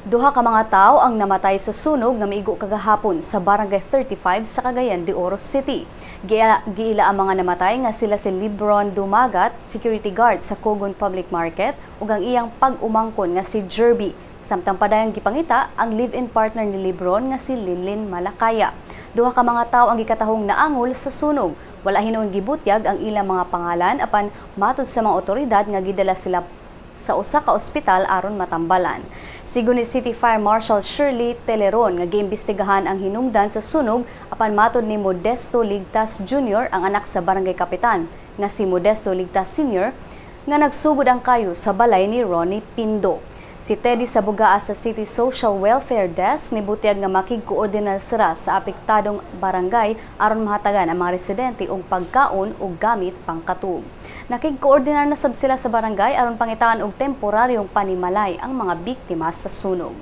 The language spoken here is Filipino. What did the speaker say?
Duha ka mga tawo ang namatay sa sunog nga miigo kagahapon sa Barangay 35 sa Cagayan de Oro City. Giila ang mga namatay nga sila si Lebron Dumagat, security guard sa Cogon Public Market, ug ang iyang pag-umangkon nga si Jerby. Samtang padayong gipangita ang live-in partner ni Lebron nga si Linlin Malakaya. Duha ka mga tawo ang gikatahong naangol sa sunog. Wala hinuon gibutyag ang ilang mga pangalan apan matud sa mga otoridad nga gidala sila sa usa ka ospital aron matambalan. Sigon ni City Fire Marshal Shirley Teleron nga giimbestigahan ang hinungdan sa sunog apan matud ni Modesto Ligtas Jr. ang anak sa barangay kapitan nga si Modesto Ligtas Sr. nga nagsugod ang kayo sa balay ni Ronnie Pindo. Si Teddy Sabugaa sa City Social Welfare Desk nibutyag nga makigkoordinar sira sa apektadong barangay aron mahatagan ang mga residente og pagkaon ug gamit pangkatug. Nakigkoordinar na sab sila sa barangay aron pangitaan og temporaryong panimalay ang mga biktima sa sunog.